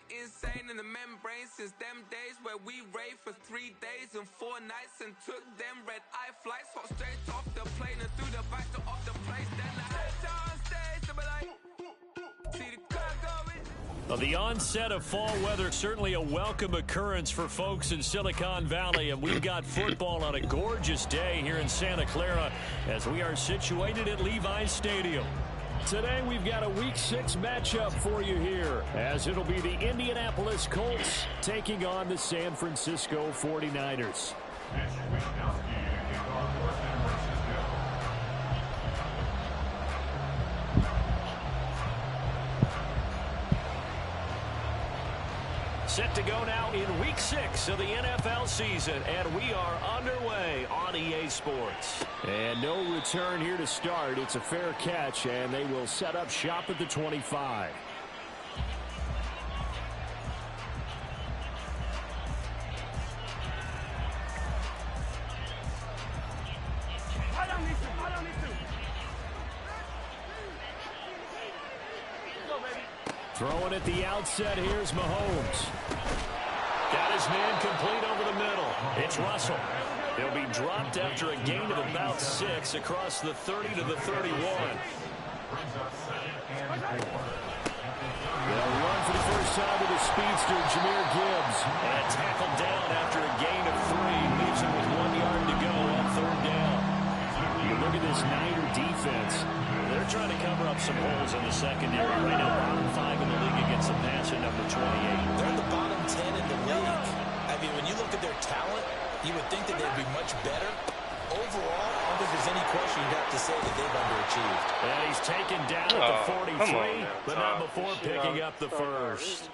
insane in the membrane since them days where we raved for 3 days and 4 nights and took them red-eye flights, hot straight off the plane and through the back door of the place. Then I head on stage, they be like, see the car going. Well, the onset of fall weather, certainly a welcome occurrence for folks in Silicon Valley, and we've got football on a gorgeous day here in Santa Clara as we are situated at Levi's Stadium. Today we've got a Week 6 matchup for you here, as it'll be the Indianapolis Colts taking on the San Francisco 49ers. Set to go now in Week 6 of the NFL season, and we are underway on EA Sports. And no return here to start. It's a fair catch, and they will set up shop at the 25. Throwing at the outset, here's Mahomes. Got his man complete over the middle. It's Russell. He'll be dropped after a gain of about 6 across the 30 to the 31. They'll run for the first time with the speedster, Jahmyr Gibbs. And tackled down after a gain of 3. Leaves him with 1 yard to go on 3rd down. You look at this Niner defense. They're trying to cover up some holes in the secondary. Right now, bottom 5 in the league against the passer, number 28. They're in the bottom 10 in the league. I mean, when you look at their talent, you would think that they'd be much better. Overall, I don't think there's any question you'd have to say that they've underachieved. And he's taken down at the 43, but not before picking up the first.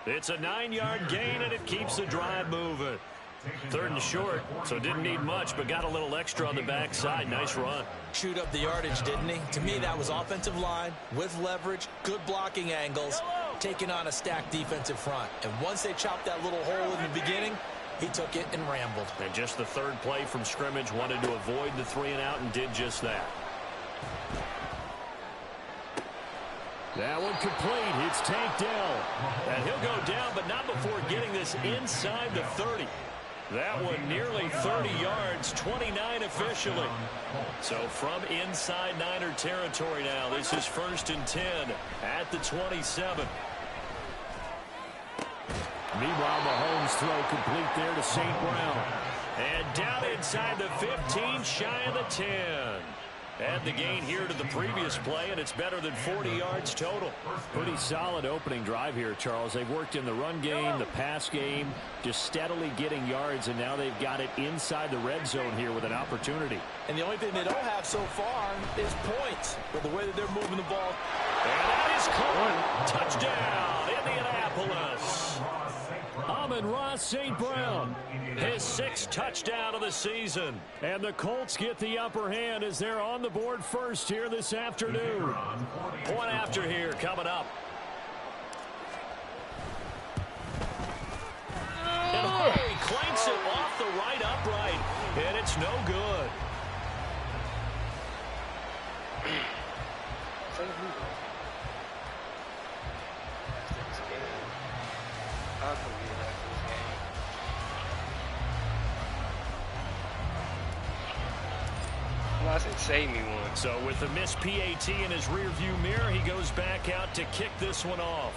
It's a 9-yard gain, and it keeps the drive moving. 3rd and short, so didn't need much, but got a little extra on the backside. Nice run. Chewed up the yardage, didn't he? To me, that was offensive line with leverage, good blocking angles, taking on a stacked defensive front. And once they chopped that little hole in the beginning, he took it and rambled. And just the 3rd play from scrimmage, wanted to avoid the 3 and out and did just that. That one complete. It's Tank Dell. And he'll go down, but not before getting this inside the 30. That one nearly 30 yards, 29 officially. So from inside Niner territory now, this is 1st and 10 at the 27. Meanwhile, Mahomes' throw complete there to St. Brown. And down inside the 15, shy of the 10. Add the gain here to the previous play, and it's better than 40 yards total. Pretty solid opening drive here, Charles. They've worked in the run game, the pass game, just steadily getting yards, and now they've got it inside the red zone here with an opportunity. And the only thing they don't have so far is points. But the way that they're moving the ball. And that is caught. Touchdown, Indianapolis. Amon-Ra St. Brown, his 6th touchdown of the season. And the Colts get the upper hand as they're on the board first here this afternoon. Point after here coming up. And Holley clanks it off the right upright, and it's no good. I said, save me one. So with the missed PAT in his rearview mirror, he goes back out to kick this one off.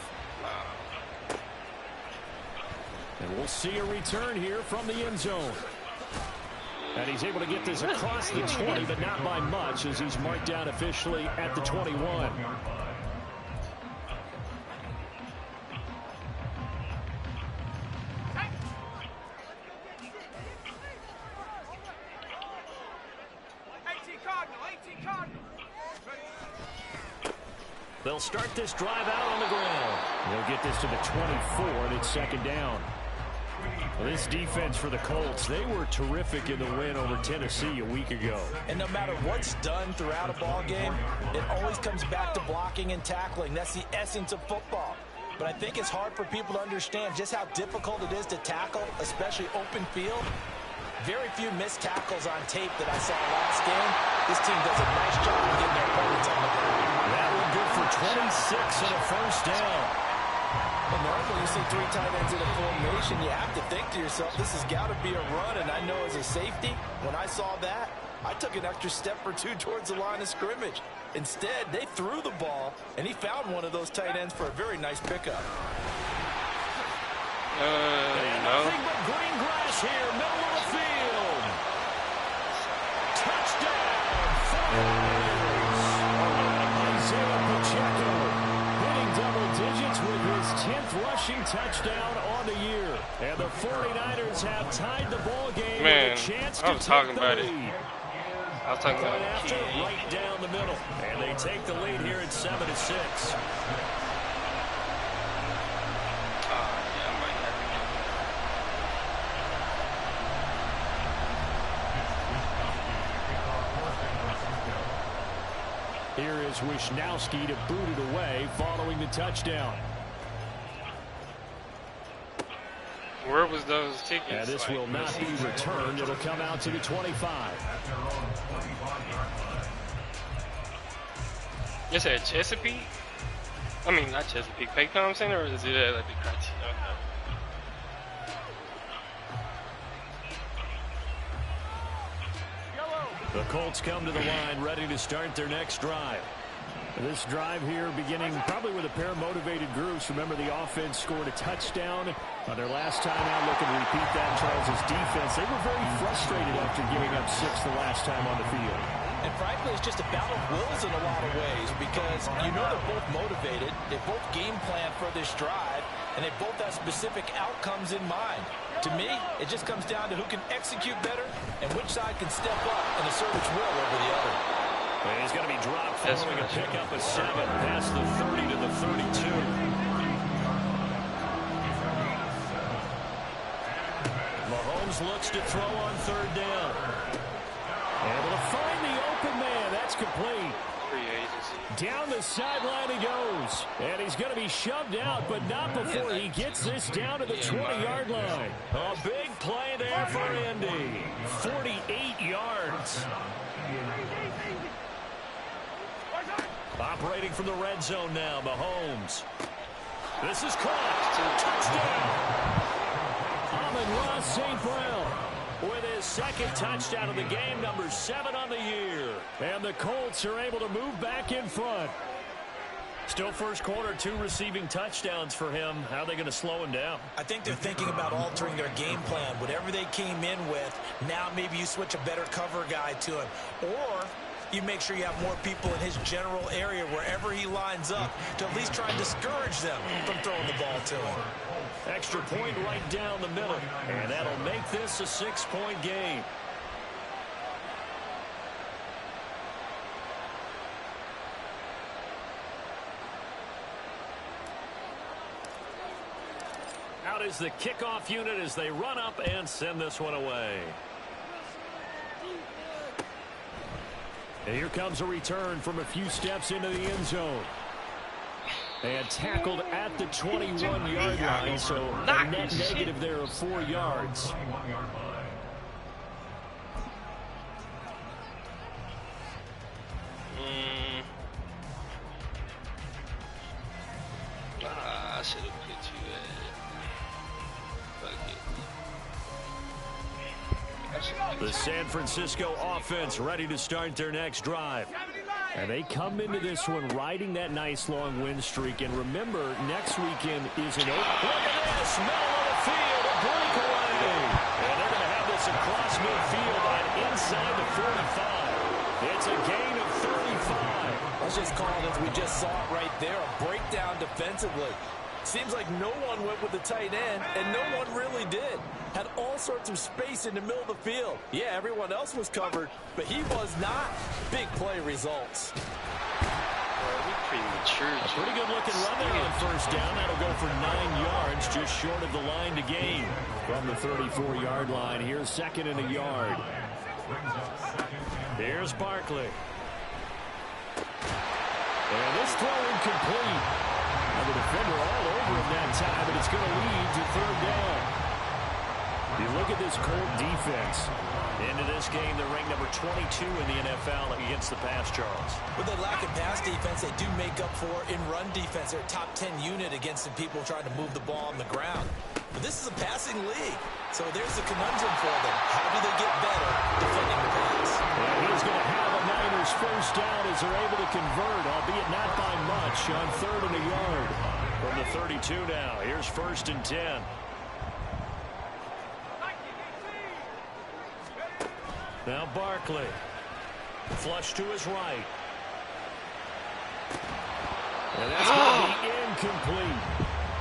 And we'll see a return here from the end zone. And he's able to get this across the 20, but not by much, as he's marked down officially at the 21. They'll start this drive out on the ground. They'll get this to the 24, and it's 2nd down. Well, this defense for the Colts, they were terrific in the win over Tennessee a week ago. And no matter what's done throughout a ball game, it always comes back to blocking and tackling. That's the essence of football. But I think it's hard for people to understand just how difficult it is to tackle, especially open field. Very few missed tackles on tape that I saw last game. This team does a nice job of getting their opponents on the ground. That one good for 26 and a 1st down. Well, normally you see 3 tight ends in a formation, you have to think to yourself, this has got to be a run, and I know as a safety, when I saw that, I took an extra step or 2 towards the line of scrimmage. Instead, they threw the ball, and he found one of those tight ends for a very nice pickup. Nothing but green grass here, middle of the field. Touchdown, hitting double digits with his 10th rushing touchdown on the year. And the 49ers have tied the ball game with a chance to take the lead. I was talking about after, right down the middle. And they take the lead here at 7-6. Here is Wisnowski to boot it away following the touchdown. Where was those tickets? And this will not be returned. It'll come out to the 25. Is it Chesapeake? I mean, not Chesapeake. Paycom Center, or is it at like the Criteria? The Colts come to the line ready to start their next drive. This drive here beginning probably with a pair of motivated groups. Remember, the offense scored a touchdown on their last time out. Looking to repeat that. Charles' defense, they were very frustrated after giving up 6 the last time on the field. And frankly, it's just a battle of wills in a lot of ways because you know they're both motivated. They both game plan for this drive, and they both have specific outcomes in mind. To me, it just comes down to who can execute better and which side can step up and assert its will over the other. And he's going to be dropped following a pickup of 7 past the 30 to the 32. Mahomes looks to throw on 3rd down. Able to find the open man. That's complete. Down the sideline he goes. And he's going to be shoved out, but not before he gets this down to the 20-yard line. A big play there for Indy. 48 yards. Operating from the red zone now, Mahomes. This is caught. Touchdown. Amon-Ra St. Brown with his 2nd touchdown of the game, number 7 on the year. And the Colts are able to move back in front. Still first quarter, 2 receiving touchdowns for him. How are they going to slow him down? I think they're thinking about altering their game plan. Whatever they came in with, now maybe you switch a better cover guy to him. Or you make sure you have more people in his general area wherever he lines up to at least try and discourage them from throwing the ball to him. Extra point right down the middle. And that'll make this a 6-point game. Out is the kickoff unit as they run up and send this one away. And here comes a return from a few steps into the end zone. And tackled at the 21-yard line, so a net negative there of 4 yards. I should have put you at. The San Francisco offense ready to start their next drive. And they come into this one riding that nice long win streak. And remember, next weekend is an open. Look at this, middle of the field, a breakaway. And they're going to have this across midfield and inside the 45. It's a gain of 35. Let's just call it as we just saw it right there, a breakdown defensively. Seems like no one went with the tight end, and no one really did. Had all sorts of space in the middle of the field. Yeah, everyone else was covered, but he was not. Big play results. A pretty good looking run there on 1st down. That'll go for 9 yards, just short of the line to gain. From the 34-yard line, here's 2nd and a yard. Here's Barkley. And this throw incomplete. And the defender all over him that time, but it's going to lead to 3rd down. You look at this Colt defense. Into this game, they're ranked number 22 in the NFL against the pass, Charles. With their lack of pass defense, they do make up for in run defense. They're a top 10 unit against the people trying to move the ball on the ground. But this is a passing league, so there's a conundrum for them. How do they get better defending the pass? And he's going to have a Niners first down as they're able to convert, albeit not by much, on 3rd and a yard. From the 32 now, here's 1st and 10. Now Barkley. Flush to his right. And that's going to be incomplete.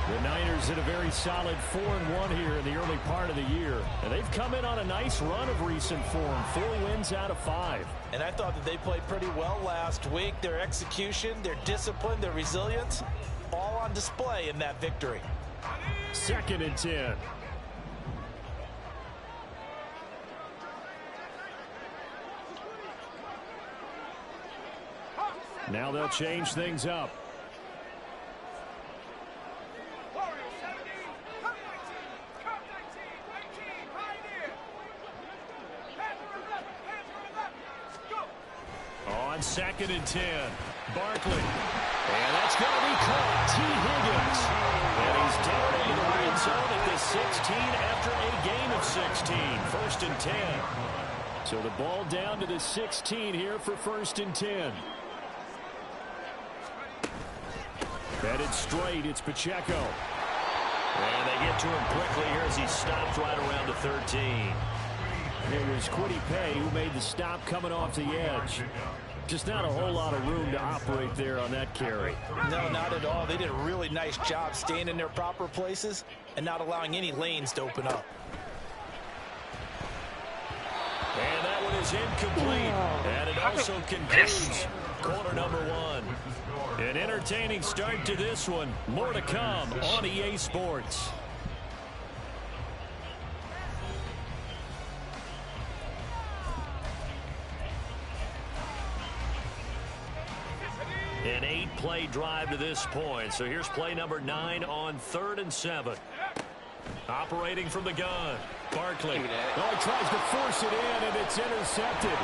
The Niners in a very solid 4-1 here in the early part of the year. And they've come in on a nice run of recent form. 4 wins out of 5. And I thought that they played pretty well last week. Their execution, their discipline, their resilience, all on display in that victory. 2nd and 10. Now they'll change things up. On 2nd and 10, Barkley. And that's going to be caught. T. Higgins. And he's down in the red zone at the 16 after a gain of 16. 1st and 10. So the ball down to the 16 here for 1st and 10. Headed straight, it's Pacheco. And they get to him quickly here as he stops right around the 13. It was Kwity Paye who made the stop coming off the edge. Just not a whole lot of room to operate there on that carry. No, not at all. They did a really nice job staying in their proper places and not allowing any lanes to open up. And that one is incomplete. And it also concludes quarter number 1. An entertaining start to this one. More to come on EA Sports. An 8-play drive to this point. So here's play number 9 on 3rd and 7. Operating from the gun. Barkley. Oh, he tries to force it in, and it's intercepted.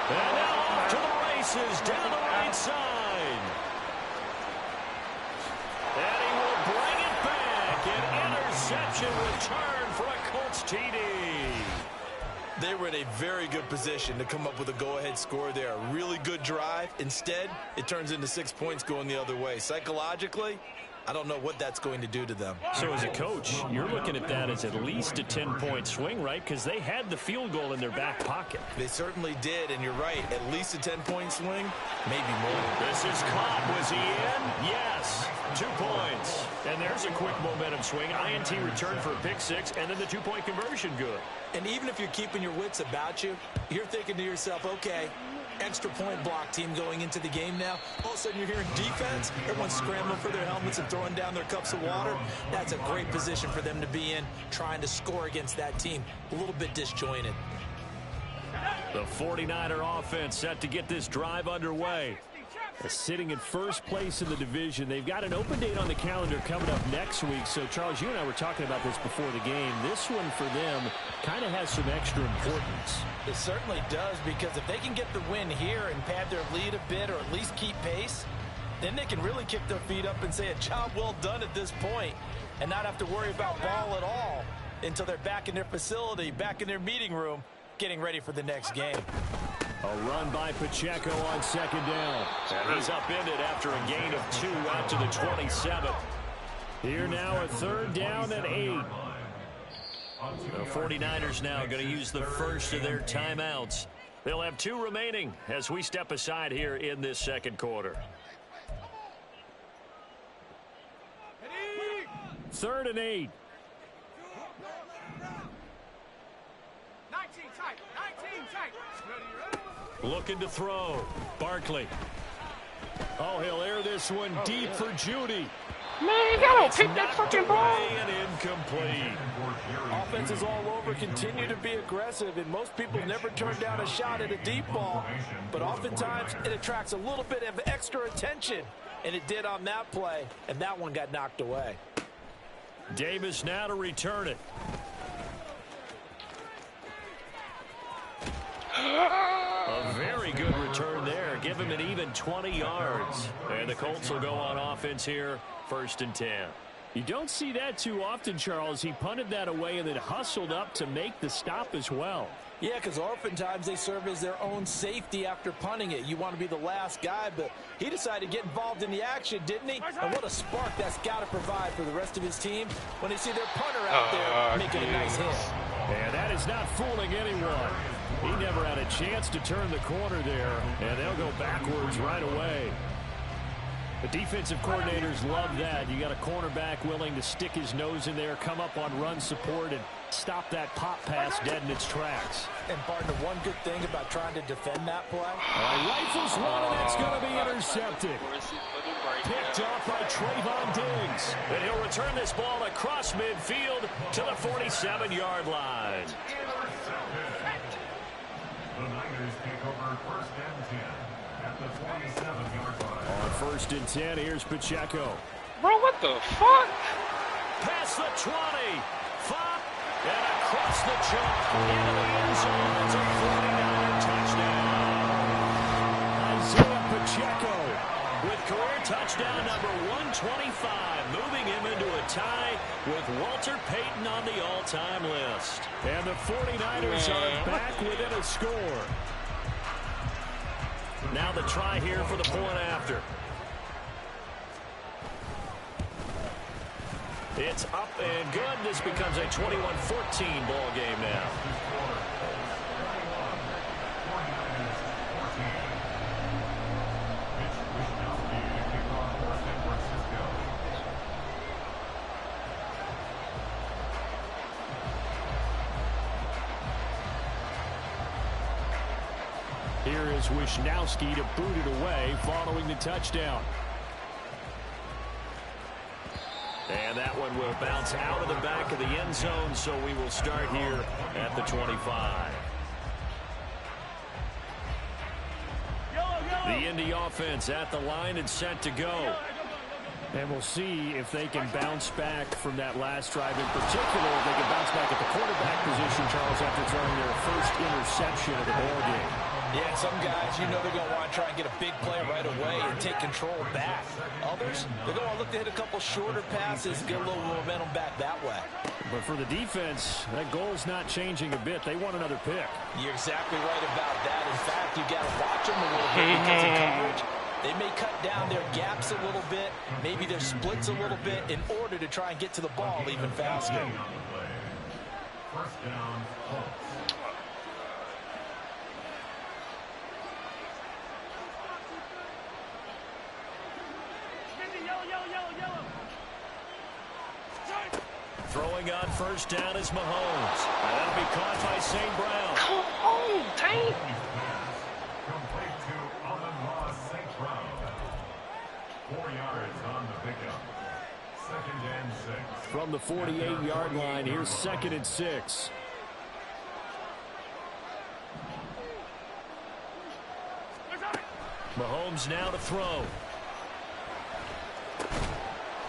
And now off to the races down the right side. And he will bring it back. An interception return for a Colts TD. They were in a very good position to come up with a go-ahead score there. A really good drive. Instead, it turns into 6 points going the other way. Psychologically, I don't know what that's going to do to them. So as a coach, you're looking at that as at least a 10-point swing, right? Because they had the field goal in their back pocket. They certainly did, and you're right. At least a 10-point swing, maybe more. This is caught. Was he in? Yes. 2 points. And there's a quick momentum swing. INT return for a pick 6, and then the 2-point conversion good. And even if you're keeping your wits about you, you're thinking to yourself, okay, extra point block team going into the game now. All of a sudden you're hearing defense. Everyone's scrambling for their helmets and throwing down their cups of water. That's a great position for them to be in, trying to score against that team. A little bit disjointed. The 49er offense set to get this drive underway. Sitting in first place in the division. They've got an open date on the calendar coming up next week. So, Charles, you and I were talking about this before the game. This one for them kind of has some extra importance. It certainly does, because if they can get the win here and pad their lead a bit or at least keep pace, then they can really kick their feet up and say a job well done at this point and not have to worry about ball at all until they're back in their facility, back in their meeting room, getting ready for the next game. A run by Pacheco on 2nd down. And he's upended after a gain of 2 out to the 27th. Here now a 3rd down and 8. The 49ers now going to use the first of their timeouts. They'll have 2 remaining as we step aside here in this 2nd quarter. 3rd and 8. 19 tight. Looking to throw. Barkley. Oh, he'll air this one deep for Judy. Man, you gotta pick that fucking ball. And incomplete. Offenses all over continue to be aggressive, and most people never turn down a shot at a deep ball. But oftentimes, it attracts a little bit of extra attention, and it did on that play, and that one got knocked away. Davis now to return it. A very good return there. Give him an even 20 yards. And the Colts will go on offense here, 1st and 10. You don't see that too often, Charles. He punted that away and then hustled up to make the stop as well. Yeah, because oftentimes they serve as their own safety after punting it. You want to be the last guy, but he decided to get involved in the action, didn't he? And what a spark that's got to provide for the rest of his team when they see their punter out there making a nice hit. And that is not fooling anyone. He never had a chance to turn the corner there, and they'll go backwards right away. The defensive coordinators love that. You got a cornerback willing to stick his nose in there, come up on run support, and stop that pop pass dead in its tracks. And, partner, one good thing about trying to defend that play. Rifles one, and that's going to be intercepted. Picked off by Trayvon Diggs. And he'll return this ball across midfield to the 47-yard line. The Niners take over 1st and 10 at the 47-yard line. On 1st and 10, here's Pacheco. Bro, what the fuck? Past the 20. Flop. And across the chalk. Into the end zone. It's a 49er touchdown. Isaiah Pacheco with career touchdown number 125. Moving him into a tie with Walter Payton on the all-time list. And the 49ers are back within a score. Now the try here for the point after. It's up and good. This becomes a 21-14 ball game now. Here is Wisnowski to boot it away following the touchdown. And that one will bounce out of the back of the end zone, so we will start here at the 25. The Indy offense at the line and set to go. And we'll see if they can bounce back from that last drive in particular. If they can bounce back at the quarterback position, Charles, after throwing their first interception of the ball game. Yeah, some guys, you know they're going to want to try and get a big play right away and take control back. Others, they're going to look to hit a couple shorter passes, get a little momentum back that way. But for the defense, that goal's not changing a bit. They want another pick. You're exactly right about that. In fact, you got to watch them a little bit because of coverage. They may cut down their gaps a little bit, maybe their splits a little bit in order to try and get to the ball even faster. 1st down, Colts. Throwing on 1st down is Mahomes. And that'll be caught by St. Brown. Come on, Tank. Complete to Amon-Ra St. Brown. 4 yards on the pickup. 2nd and 6. From the 48-yard line, here's 2nd and 6. Mahomes now to throw.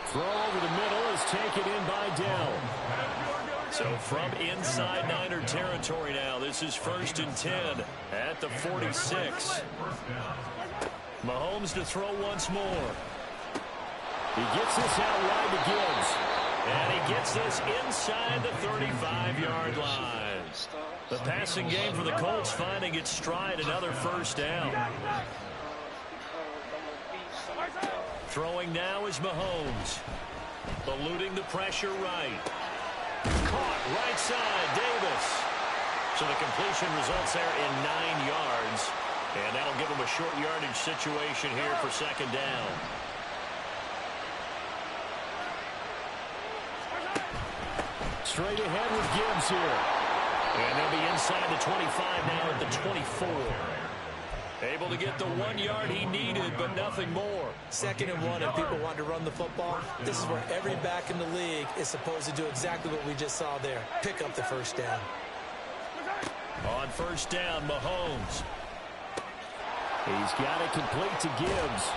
Throw over the middle is taken in by Dell. So from inside Niner territory now, this is 1st and 10 at the 46. Mahomes to throw once more. He gets this out wide to Gibbs. And he gets this inside the 35-yard line. The passing game for the Colts finding its stride, another 1st down. Throwing now is Mahomes. Eluding the pressure right. Caught right side, Davis. So the completion results there in 9 yards. And that'll give him a short yardage situation here for 2nd down. Straight ahead with Gibbs here. And they'll be inside the 25 now at the 24. Able to get the 1 yard he needed, but nothing more. 2nd and 1, and people want to run the football. This is where every back in the league is supposed to do exactly what we just saw there. Pick up the 1st down. On 1st down, Mahomes. He's got it complete to Gibbs.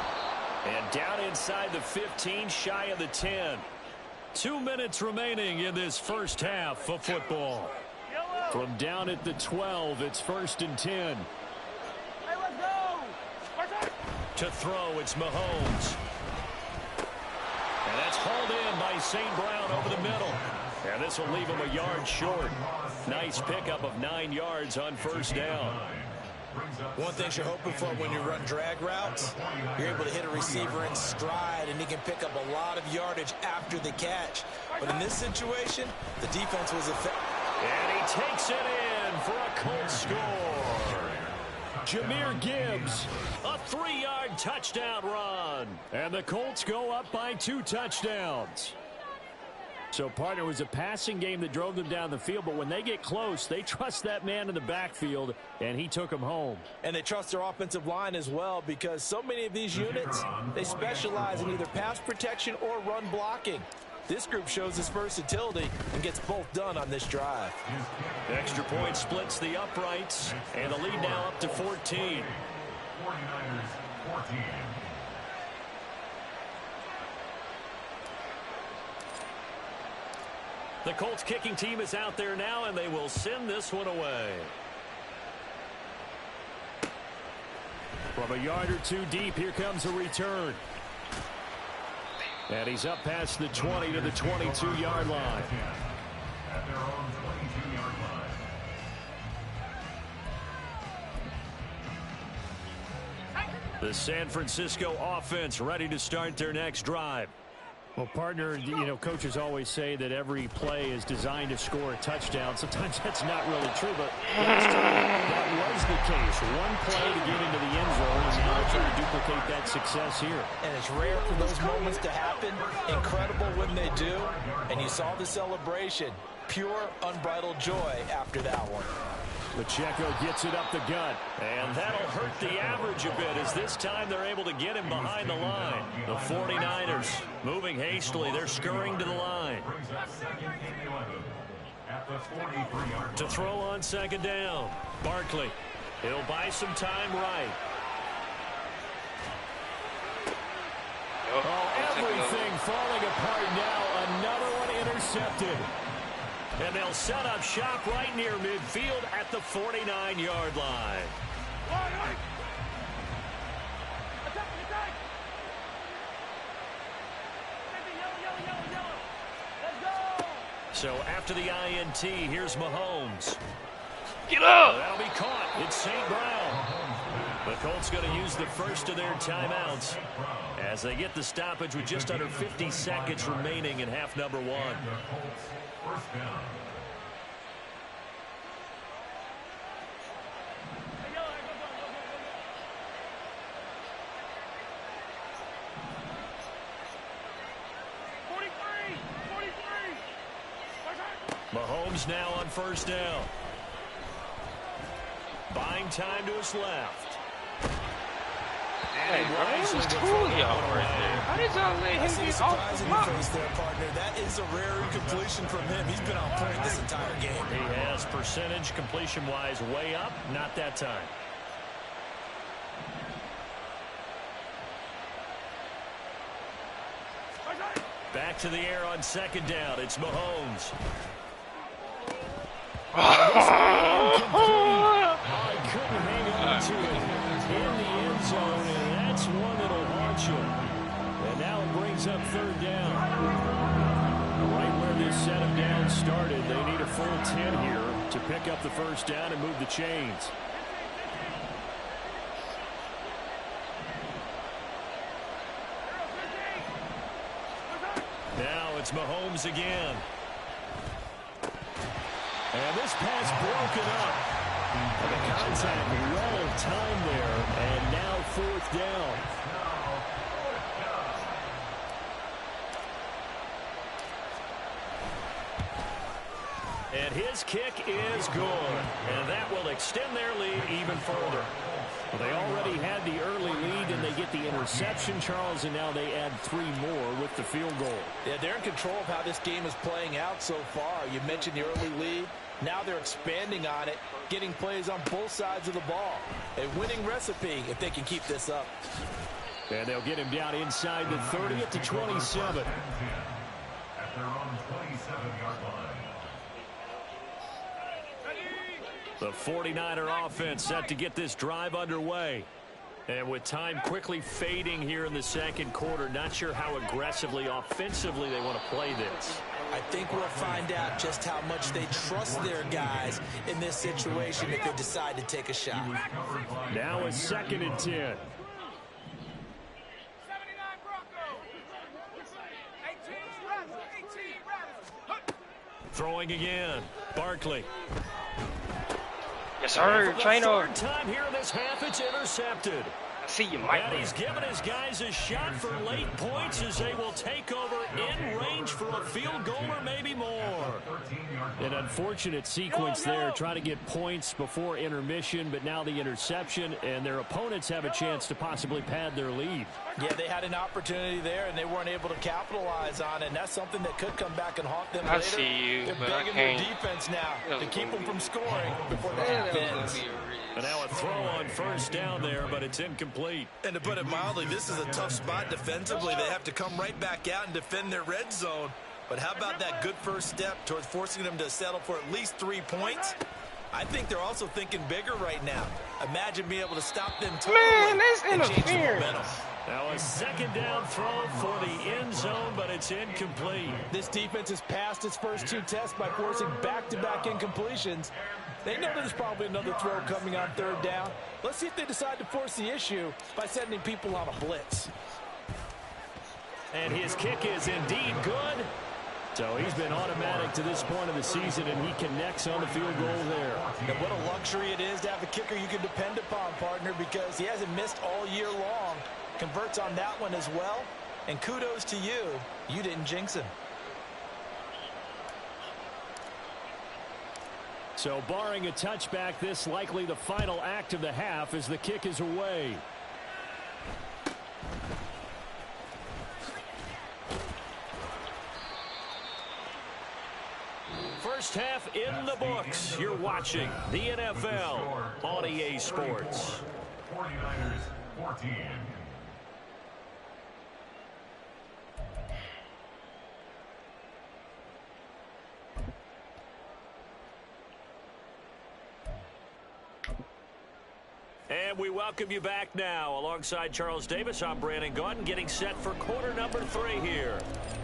And down inside the 15, shy of the 10. 2 minutes remaining in this first half of football. From down at the 12, it's 1st and 10. Hey, let's go! To throw, it's Mahomes. And that's hauled in by St. Brown over the middle. And this will leave him a yard short. Nice pickup of 9 yards on 1st down. One thing you're hoping for when you run drag routes, you're able to hit a receiver in stride, and he can pick up a lot of yardage after the catch. But in this situation, the defense was effective. And he takes it in for a Colts score. Jahmyr Gibbs, a 3-yard touchdown run. And the Colts go up by 2 touchdowns. So, partner, it was a passing game that drove them down the field, but when they get close, they trust that man in the backfield, and he took them home. And they trust their offensive line as well, because so many of these units, they specialize in either pass protection or run blocking. This group shows its versatility and gets both done on this drive. Extra point splits the uprights, and the lead now up to 14. 49ers 14. The Colts kicking team is out there now, and they will send this one away. From a yard or 2 deep, here comes a return. And he's up past the 20 to the 22-yard line. At their own 22-yard line. The San Francisco offense ready to start their next drive. Well, partner, you know, coaches always say that every play is designed to score a touchdown. Sometimes that's not really true, but last time that was the case. One play to get into the end zone, and now they're trying to duplicate that success here. And it's rare for those moments to happen. Incredible when they do. And you saw the celebration. Pure, unbridled joy after that one. Pacheco gets it up the gut, and that'll hurt the average a bit as this time they're able to get him behind the line. The 49ers moving hastily. They're scurrying to the line. To throw on 2nd down. Barkley. He'll buy some time right. Oh, everything falling apart now. Another one intercepted. And they'll set up shop right near midfield at the 49-yard line. So after the INT, here's Mahomes. Get up! That'll be caught. It's St. Brown. The Colts going to use the first of their timeouts as they get the stoppage with just under 50 seconds remaining in half number 1. First down. Mahomes now on 1st down. Buying time to his left. Hey, bro, he was totally out right there. How did y'all let him get off the block? There, partner. That is a rare incompletion from him. He's been on point this entire game. He has percentage completion-wise way up. Not that time. Back to the air on 2nd down. It's Mahomes. I couldn't hang on to it in the end zone, and that's one that'll launch him. And now it brings up 3rd down. Right where this set of downs started, they need a full 10 here to pick up the 1st down and move the chains. Now it's Mahomes again. And this pass broken up. And the contact well timed there. And now 4th down. And his kick is good. And that will extend their lead even further. Well, they already had the early lead, and they get the interception, Charles, and now they add 3 more with the field goal. Yeah, they're in control of how this game is playing out so far. You mentioned the early lead. Now they're expanding on it, getting plays on both sides of the ball. A winning recipe if they can keep this up. And they'll get him down inside the 30 at the 27. at their own 27-yard line. The 49er offense set to get this drive underway. And with time quickly fading here in the second quarter, not sure how aggressively, offensively they want to play this. I think we'll find out just how much they trust their guys in this situation if they decide to take a shot. Now a 2nd and 10. Throwing again. Barkley. Yes, sir. Trainer. Third time here in this half, it's intercepted. I see you, Mike. And he's giving his guys a shot for late points as they will take over in range for a field goal or maybe more. An unfortunate sequence there, trying to get points before intermission, but now the interception, and their opponents have a chance to possibly pad their lead. Yeah, they had an opportunity there, and they weren't able to capitalize on it, and that's something that could come back and haunt them later. I see you, They're but I begging can't. their defense now to keep them from scoring before the half ends. And now a throw on first down there, but it's incomplete. And to put it mildly, this is a tough spot defensively. They have to come right back out and defend their red zone. But how about that good first step towards forcing them to settle for at least 3 points? I think they're also thinking bigger right now. Imagine being able to stop them totally. Man, that's and change the interference. momentum. Now a 2nd down throw for the end zone, but it's incomplete. This defense has passed its first 2 tests by forcing back-to-back incompletions. They know there's probably another throw coming on 3rd down. Let's see if they decide to force the issue by sending people on a blitz. And his kick is indeed good. So he's been automatic to this point of the season, and he connects on the field goal there. And what a luxury it is to have a kicker you can depend upon, partner, because he hasn't missed all year long. Converts on that one as well. And kudos to you. You didn't jinx him. So barring a touchback, this likely the final act of the half as the kick is away. First half in the books. You're watching the NFL on EA Sports. 49ers 14. And we welcome you back now. Alongside Charles Davis, I'm Brandon Gaudin, getting set for quarter number 3 here.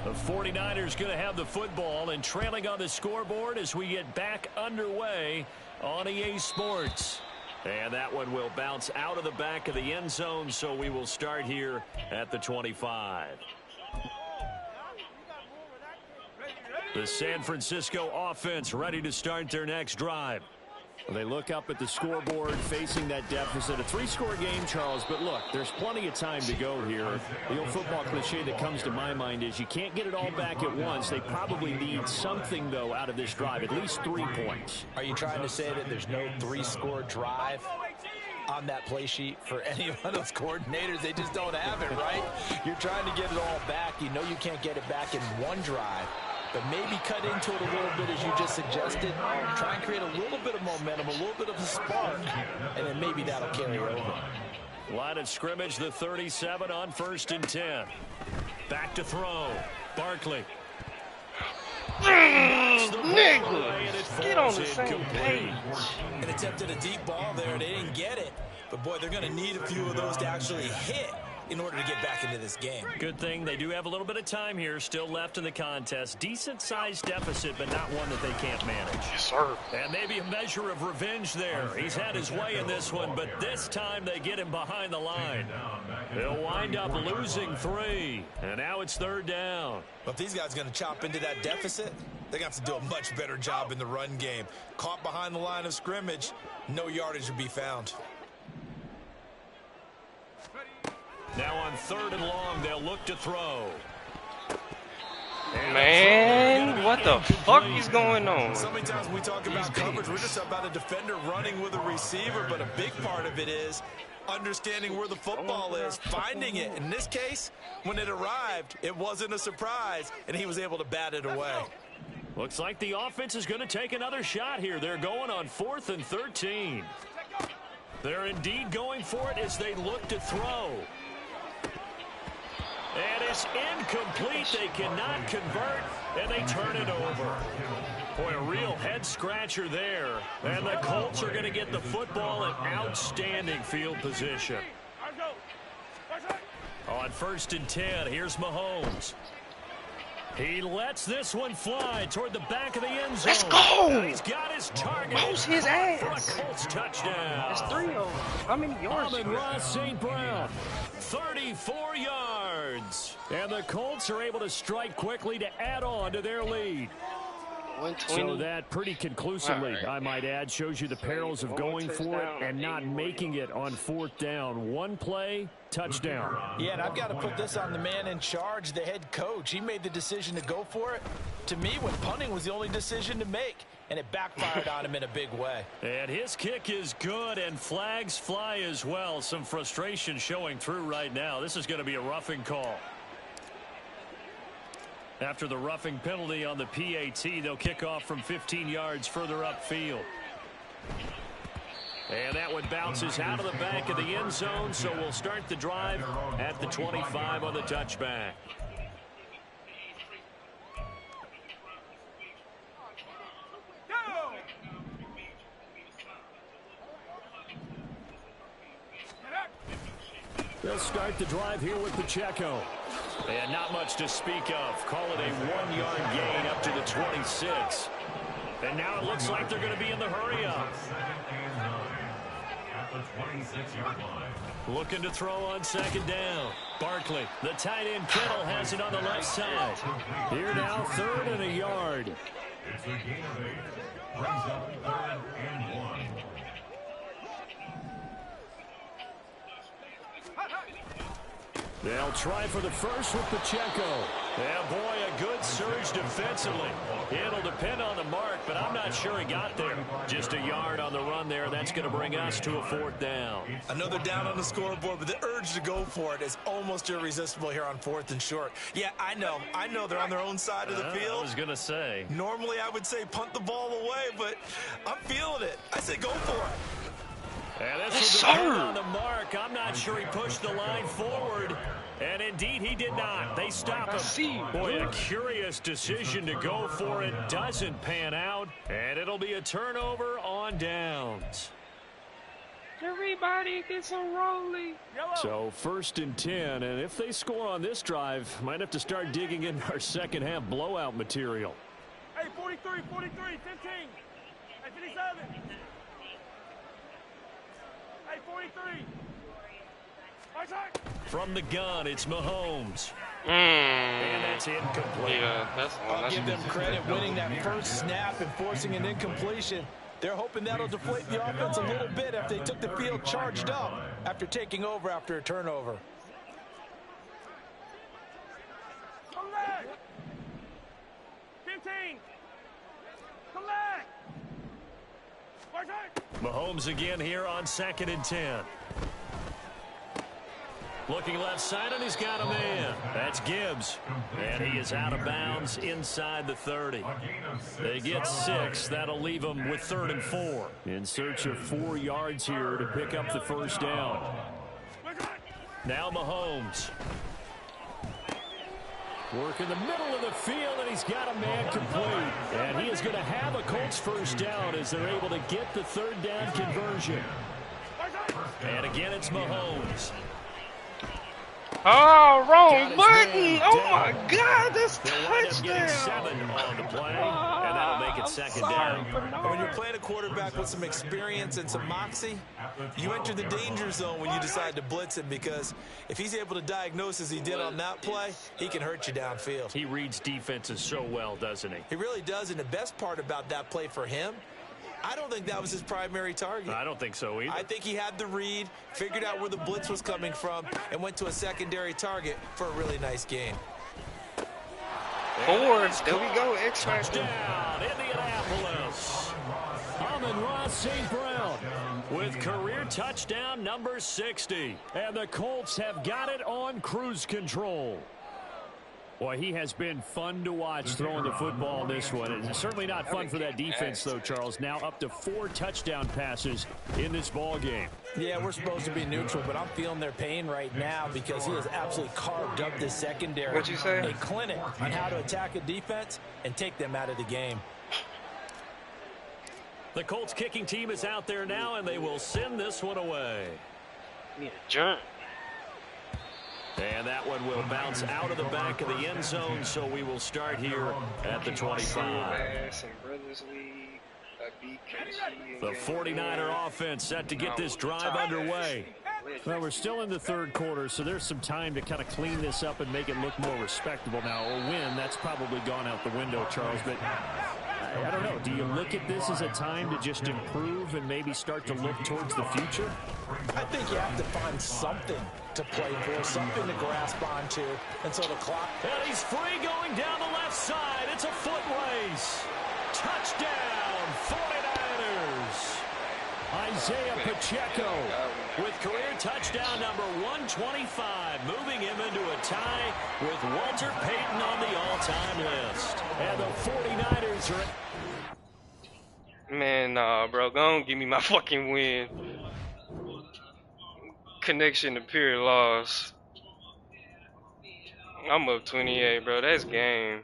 The 49ers going to have the football and trailing on the scoreboard as we get back underway on EA Sports. And that one will bounce out of the back of the end zone, so we will start here at the 25. The San Francisco offense ready to start their next drive. They look up at the scoreboard facing that deficit. A 3-score game, Charles, but look, there's plenty of time to go here. The old football cliche that comes to my mind is you can't get it all back at once. They probably need something, though, out of this drive, at least 3 points. Are you trying to say that there's no 3-score drive on that play sheet for any of those coordinators? They just don't have it, right? You're trying to get it all back. You know you can't get it back in one drive. But maybe cut into it a little bit, as you just suggested. Try and create a little bit of momentum, a little bit of a spark, and then maybe that'll carry over. Line of scrimmage, the 37 on 1st and 10. Back to throw. Barkley. Nigga, get on the same page. An attempt at a deep ball there. They didn't get it. But, boy, they're going to need a few of those to actually hit in order to get back into this game. Good thing they do have a little bit of time here still left in the contest. Decent-sized deficit, but not one that they can't manage. Yes, sir. And maybe a measure of revenge there. He's had his way in this one, but this time they get him behind the line. They'll wind up losing 3, and now it's 3rd down. But if these guys are going to chop into that deficit, they're going to have to do a much better job in the run game. Caught behind the line of scrimmage, no yardage will be found. Now on 3rd and long, they'll look to throw. Man, what the fuck is going on? So many times when we talk about coverage, we're just about a defender running with a receiver, but a big part of it is understanding where the football is, finding it. In this case, when it arrived, it wasn't a surprise, and he was able to bat it away. Looks like the offense is going to take another shot here. They're going on 4th and 13. They're indeed going for it as they look to throw. And it's incomplete. They cannot convert, and they turn it over. Boy, a real head-scratcher there. And the Colts are going to get the football in outstanding field position. On 1st and 10, here's Mahomes. He lets this one fly toward the back of the end zone. Let's go! And he's got his target. Mouse his ass. For a Colts touchdown. That's 3 of them. How many yards? Ross St. Brown. 34 yards. And the Colts are able to strike quickly to add on to their lead. 120. So that pretty conclusively, Right. I might add, shows you the perils of going for it and not making it on 4th down. One play, touchdown. Yeah, and I've got to put this on the man in charge, the head coach. He made the decision to go for it. To me, when punting was the only decision to make, and it backfired on him in a big way. And his kick is good, and flags fly as well. Some frustration showing through right now. This is going to be a roughing call. After the roughing penalty on the PAT, they'll kick off from 15 yards further upfield. And that one bounces out of the back of the end zone, so we'll start the drive at the 25 on the touchback. They'll start the drive here with Pacheco. And not much to speak of. Call it a 1-yard gain up to the 26. And now it looks like they're going to be in the hurry up. At the 26-yard line. Looking to throw on 2nd down. Barkley, the tight end Kittle, has it on the left side. Here now, 3rd and a yard. It's a gain of 8. Brings up 3rd and 1. They'll try for the first with Pacheco. Yeah, boy, a good surge defensively. It'll depend on the mark, but I'm not sure he got there. Just a yard on the run there. That's going to bring us to a 4th down. Another down on the scoreboard, but the urge to go for it is almost irresistible here on 4th and short. Yeah, I know they're on their own side of the field. I was going to say. Normally, I would say punt the ball away, but I'm feeling it. I say go for it. And this will depend on the mark. I'm not sure he pushed the line forward. And indeed, he did not. They stop him. Boy, a curious decision to go for it. Doesn't pan out. And it'll be a turnover on downs. Everybody get some rolling. So 1st and 10, and if they score on this drive, might have to start digging in our second half blowout material. Hey, 43, 43, 15. Hey, 57. Hey, 43. From the gun, it's Mahomes. And that's incomplete. Yeah, that's one. I'll give them credit winning that first snap and forcing an incompletion. They're hoping that'll deflate the offense a little bit if they took the field charged up after taking over after a turnover. Come back. 15. Come back. Mahomes again here on 2nd and 10. Looking left side, and he's got a man. That's Gibbs. And he is out of bounds inside the 30. They get 6. That'll leave them with 3rd and 4. In search of 4 yards here to pick up the first down. Now Mahomes. Work in the middle of the field, and he's got a man complete. And he is going to have a Colts first down as they're able to get the 3rd down conversion. And again, it's Mahomes. Oh, wrong button. Oh, my God. That's touchdown. 7 on the play, and that'll make it 2nd down. When you're playing a quarterback with some experience and some moxie, you enter the danger zone when you decide to blitz him, because if he's able to diagnose as he did on that play, he can hurt you downfield. He reads defenses so well, doesn't he? He really does, and the best part about that play for him, I don't think that was his primary target. I don't think so either. I think he had the read, figured out where the blitz was coming from, and went to a secondary target for a really nice gain. 4. There we go. X-Factor. Down, Indianapolis. Amon-Ra St. Brown With career touchdown number 60. And the Colts have got it on cruise control. Boy, he has been fun to watch throwing the football in this one. It's certainly not fun for that defense, though, Charles. Now up to 4 touchdown passes in this ball game. Yeah, we're supposed to be neutral, but I'm feeling their pain right now because he has absolutely carved up this secondary. What'd you say? A clinic on how to attack a defense and take them out of the game. The Colts kicking team is out there now, and they will send this one away. Need a germ. And that one will bounce out of the back of the end zone, so we will start here at the 25. The 49er offense set to get this drive underway. Well, we're still in the third quarter, so there's some time to kind of clean this up and make it look more respectable. Now, a win, that's probably gone out the window, Charles, but I don't know. Do you look at this as a time to just improve and maybe start to look towards the future? I think you have to find something to play for, something to grasp onto until the clock. And he's free going down the left side. It's a foot race. Touchdown, 49ers. Isaiah Pacheco with career touchdown number 125, moving him into a tie with Walter Payton on the all-time list. And the 49ers are... Man, nah, bro. Go on, give me my fucking win. Connection to pure loss. I'm up 28, bro. That's game.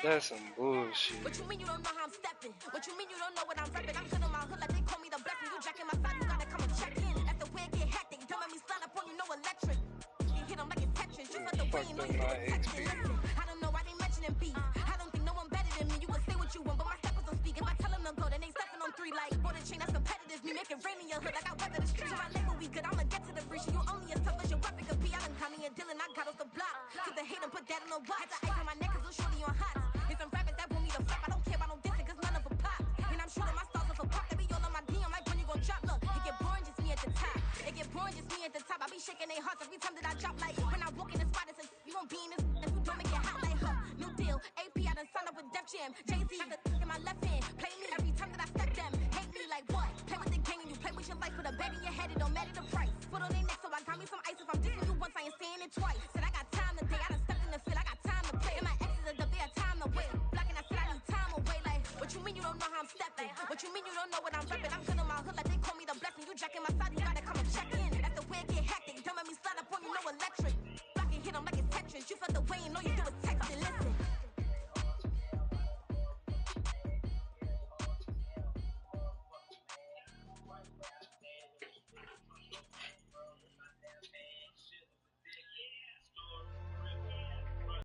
That's some bullshit. What you mean you don't know how I'm stepping? What you mean you don't know what I'm repping? I'm good on my hood like they call me the blessing. You jacking my side, you gotta come and check in. That's the way it get hectic. Don't make me slide up on you, no electric. You hit them like it's Tetris. You got the way you know you do texting. Listen, I don't know why they mentioning beef. I don't think no one better than me. You can say what you want, but my steppers don't speak. If I tell them to go, then they stepping on 3 like border chain. That's competitive. Me make it rain in your hood like I weather the street. So my label we good. I'ma get to the breach. You only as tough as your weapon could be. I done Connie and Dylan. I got off the block. Keep the hate and put that on the watch. The ice on my neck is a shorty on hot. It's some rappers that want me to flop. I don't care about no dissing cause none of them pop. And I'm shooting my stars off a pop. They be all on my DM like when you gon' drop. Look, it get boring just me at the top. It get boring just me at the top. I be shaking their hearts every time that I drop. Like when I walk in the spot, it's you won't be in this. If you don't make it hot like her. New deal. AP, I done signed up with Def Jam. Jay-Z, got the in my left hand. Play me every time that I step them. Hate me like what? Play with the gang and you play with your life. With a bag in your head, it don't matter the price. Put on their neck, so I got me some ice. If I'm dissing you once, I ain't saying it twice. Said I got time today. I done stepped in the field. I got time to play. And my exes are up there, time to wait. Blocking, I said I need time away. Like, what you mean you don't know how I'm stepping? What you mean you don't know what I'm repping? I'm good on my hood like they call me the blessing. You jacking my side, you gotta come and check in. That's the way it get hectic. Don't make me slide up on you, no electric. Blocking, hit them like it's Tetris. You felt the way, you know you do is texting.